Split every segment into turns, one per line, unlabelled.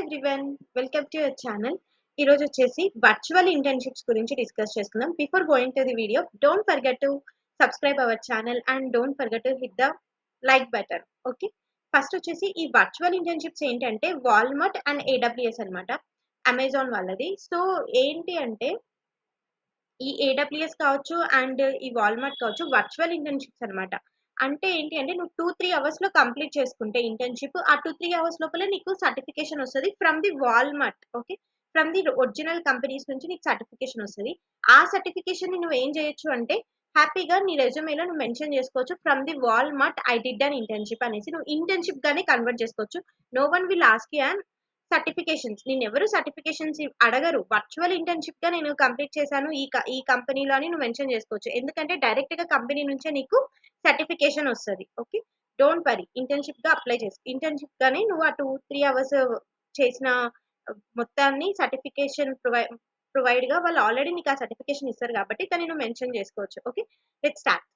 Everyone, welcome to your channel. ఈరోజు వచ్చేసి virtual internships గురించి డిస్కస్ చేసుకుందాం. Before going to the video, don't forget to subscribe our channel and don't forget to hit the like button. Okay, first వచ్చేసి ఈ virtual internships ఏంటంటే Walmart and AWS అనమాట, Amazon వాళ్ళది. So ఏంటి అంటే ఈ ఏడబ్ల్యూఎస్ కావచ్చు అండ్ ఈ వాల్మార్ట్ కావచ్చు వర్చువల్ ఇంటర్న్షిప్స్ అనమాట. అంటే ఏంటి అంటే నువ్వు 2-3 అవర్స్ లో కంప్లీట్ చేసుకుంటే ఇంటర్న్షిప్, ఆ 2-3 అవర్స్ లోపల నీకు సర్టిఫికేషన్ వస్తుంది from the Walmart. Okay, from the original companies నుంచి నీకు సర్టిఫికేషన్ వస్తుంది. ఆ సర్టిఫికేషన్ ని నువ్వు ఏం చేయొచ్చు అంటే హ్యాపీగా నీ రెజ్యూమేలో నువ్వు మెన్షన్ చేసుకోవచ్చు, from the Walmart I did an internship అనేసి నువ్వు ఇంటర్న్షిప్ గానే కన్వర్ట్ చేసుకోవచ్చు. No one will ask you and certifications, నేను ఎవరు సర్టిఫికేషన్స్ అడగరు. వర్చువల్ ఇంటర్న్షిప్ గా నేను కంప్లీట్ చేశాను ఈ కంపెనీలో అని నువ్వు మెన్షన్ చేసుకోవచ్చు, ఎందుకంటే డైరెక్ట్ గా కంపెనీ నుంచే నీకు సర్టిఫికేషన్ వస్తుంది. ఓకే, డోంట్ వరీ, ఇంటర్న్షిప్ గా అప్లై చేసి ఇంటర్న్షిప్ గానే నువ్వు ఆ 2-3 అవర్స్ చేసిన మొత్తాన్ని సర్టిఫికేషన్ ప్రొవైడ్ గా వాళ్ళు ఆల్రెడీ నీకు ఆ సర్టిఫికేషన్ ఇస్తారు కాబట్టి దాన్ని నువ్వు మెన్షన్ చేసుకోవచ్చు. Okay, let's start.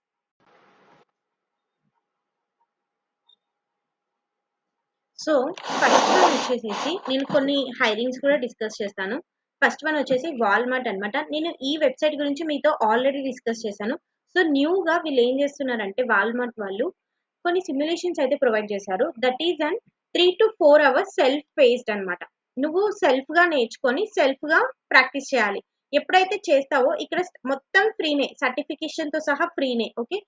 So first one వచ్చేసేసి నేను కొన్ని హైరింగ్స్ కూడా డిస్కస్ చేస్తాను. ఫస్ట్ వన్ వచ్చేసి వాల్మార్ట్ అనమాట. నేను ఈ వెబ్సైట్ గురించి మీతో ఆల్రెడీ డిస్కస్ చేశాను. సో న్యూగా వీళ్ళు ఏం చేస్తున్నారంటే వాల్మార్ట్ వాళ్ళు కొన్ని సిమ్యులేషన్స్ అయితే ప్రొవైడ్ చేశారు. That is and 3-4 hours self paced అనమాట. నువ్వు సెల్ఫ్ గా నేర్చుకొని సెల్ఫ్ గా ప్రాక్టీస్ చేయాలి. ఎప్పుడైతే చేస్తావో ఇక్కడ మొత్తం ఫ్రీనే, సర్టిఫికేషన్ తో సహా ఫ్రీనే. ఓకే,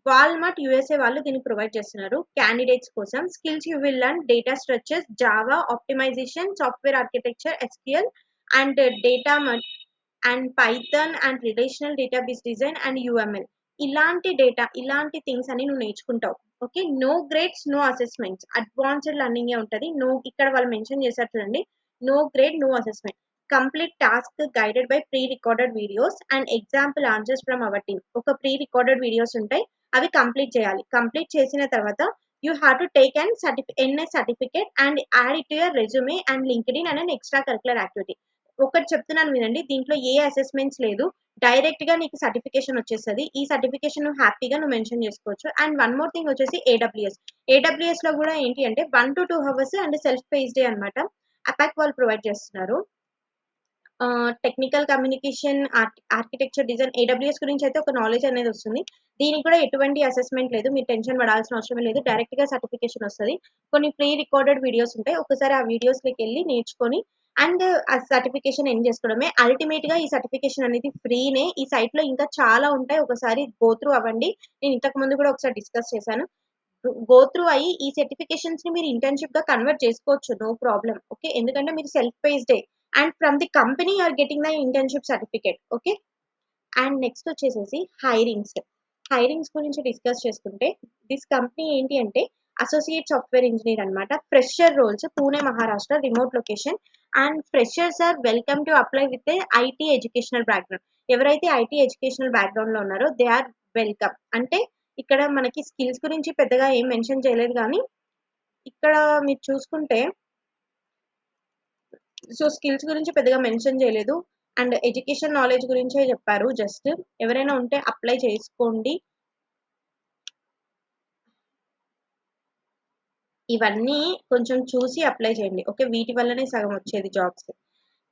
వాల్మార్ట్ యూఎస్ఏ వాళ్ళు దీన్ని ప్రొవైడ్ చేస్తున్నారు క్యాండిడేట్స్ కోసం. Skills you will learn data structures, Java, optimisation, software architecture, SQL and data and Python and relational database design and UML. ఇలాంటి థింగ్స్ అని నువ్వు నేర్చుకుంటావు. Okay, no grades, no assessments, advanced learning ఉంటుంది. No, ఇక్కడ వాళ్ళు mention చేశారు చూడండి, no grade, no assessment, complete task guided by pre recorded videos and example answers from our team. ఒక ప్రీ రికార్డెడ్ వీడియోస్ ఉంటాయి, అవి కంప్లీట్ చేయాలి. కంప్లీట్ చేసిన తర్వాత you have to take and NS certificate and add it to your resume and LinkedIn and extra curricular activity. ఒకటి చెప్తున్నాను వినండి, దీంట్లో ఏ అసెస్మెంట్స్ లేదు, డైరెక్ట్ గా నీకు సర్టిఫికేషన్ వచ్చేస్తుంది. ఈ సర్టిఫికేషన్ నువ్వు హ్యాపీగా నువ్వు మెన్షన్ చేసుకోవచ్చు. అండ్ వన్ మోర్ థింగ్ వచ్చేసి ఏడబ్ల్యూఎస్ లో కూడా ఏంటి అంటే 1-2 అవర్స్ అండ్ సెల్ఫ్ పేస్డ్ అనమాట. అపాక్ వాళ్ళు ప్రొవైడ్ చేస్తున్నారు. Technical communication, architecture design, AWS గురించి అయితే ఒక నాలెడ్జ్ అనేది వస్తుంది. దీనికి కూడా ఎటువంటి అసెస్మెంట్ లేదు, మీరు టెన్షన్ పడాల్సిన అవసరం లేదు, డైరెక్ట్ గా సర్టిఫికేషన్ వస్తుంది. కొన్ని ప్రీ రికార్డెడ్ వీడియోస్ ఉంటాయి, ఒకసారి ఆ వీడియోస్ లోకి వెళ్ళి నేర్చుకొని అండ్ ఆ సర్టిఫికేషన్ ఎండ్ చేసుకోవడమే. అల్టిమేట్ గా ఈ సర్టిఫికేషన్ అనేది ఫ్రీనే. ఈ సైట్ లో ఇంకా చాలా ఉంటాయి, ఒకసారి గో త్రూ అవ్వండి. నేను ఇంతకు ముందు కూడా ఒకసారి డిస్కస్ చేశాను. గో త్రూ అయ్యి ఈ సర్టిఫికేషన్స్ ని మీరు ఇంటర్న్షిప్ గా కన్వర్ట్ చేసుకోవచ్చు, నో ప్రాబ్లం. ఓకే, ఎందుకంటే మీరు self paced and from the company you are getting the internship certificate. Okay, and next వచ్చేసేసి హైరింగ్స్ గురించి డిస్కస్ చేసుకుంటే దిస్ కంపెనీ ఏంటి అంటే అసోసియేట్ సాఫ్ట్వేర్ ఇంజనీర్ అనమాట. Fresher roles, Pune Maharashtra, remote location. And freshers are welcome to apply with IT educational background. ఎవరైతే IT educational background లో ఉన్నారో they are welcome. అంటే ఇక్కడ మనకి స్కిల్స్ గురించి పెద్దగా ఏం మెన్షన్ చేయలేదు, కానీ ఇక్కడ మీరు చూసుకుంటే సో స్కిల్స్ గురించి పెద్దగా మెన్షన్ చేయలేదు అండ్ ఎడ్యుకేషన్ నాలెడ్జ్ గురించే చెప్పారు. జస్ట్ ఎవరైనా ఉంటే అప్లై చేసుకోండి. ఇవన్నీ కొంచెం చూసి అప్లై చేయండి. ఓకే, వీటి వల్లనే సగం వచ్చేది జాబ్స్.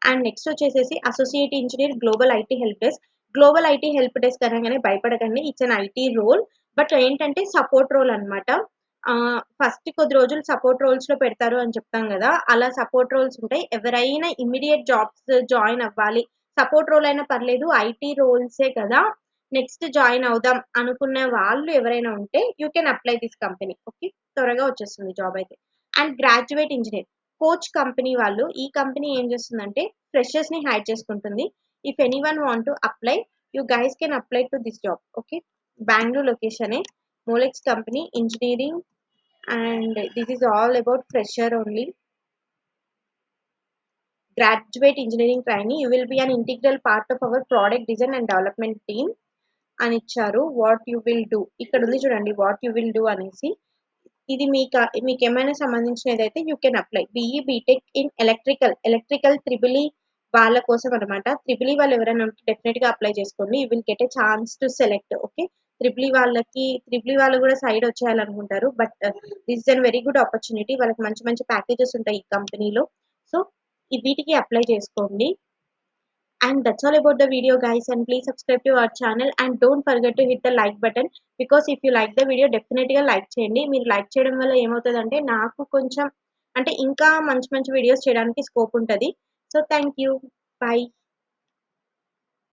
అండ్ నెక్స్ట్ వచ్చేసేసి associate engineer global IT help desk. Global IT help desk అనగానే భయపడకండి, it's an IT role. But ఏంటంటే సపోర్ట్ రోల్ అనమాట. ఫస్ట్ కొద్ది రోజులు సపోర్ట్ రోల్స్ లో పెడతారు అని చెప్తాం కదా, అలా సపోర్ట్ రోల్స్ ఉంటాయి. ఎవరైనా ఇమీడియట్ జాబ్స్ జాయిన్ అవ్వాలి, సపోర్ట్ రోల్ అయినా పర్లేదు, ఐటీ రోల్సే కదా, నెక్స్ట్ జాయిన్ అవుదాం అనుకునే వాళ్ళు ఎవరైనా ఉంటే you can apply this company. Okay, త్వరగా వచ్చేస్తుంది జాబ్ అయితే. And graduate engineer coach company వాళ్ళు, ఈ కంపెనీ ఏం చేస్తుందంటే ఫ్రెషర్స్ ని హైర్ చేసుకుంటుంది. If anyone want to apply, you guys can apply to this job. Okay, Bengaluru location, Molex company engineering, and this is all about fresher only. Graduate engineering trainee, you will be an integral part of our product design and development team అని ఇచ్చారు. What you will do, ఇక్కడ ఉంది చూడండి, what you will do అనేసి. ఇది మీకు ఏమైనా సంబంధించినది అయితే you can apply. BE BTech in electrical triple వాళ్ళ కోసం అనమాట. త్రిబుల్ వాళ్ళు ఎవరైనా ఉంటే డెఫినెట్ గా అప్లై చేసుకోండి, you will get a chance to select. Okay, triple E వాళ్ళు కూడా సైడ్ వచ్చేయాలనుకుంటారు. But this is an very good opportunity. వాళ్ళకి మంచి మంచి ప్యాకేజెస్ ఉంటాయి ఈ కంపెనీలో. సో వీటికి అప్లై చేసుకోండి. And that's all about the video guys, and please subscribe to our channel and don't forget to hit the like button, because if you like the video definitely like చేయండి. మీరు like చేయడం వల్ల ఏమవుతదంటే నాకు కొంచెం అంటే ఇంకా మంచి మంచి వీడియోస్ చేయడానికి స్కోప్ ఉంటది. So thank you. బై.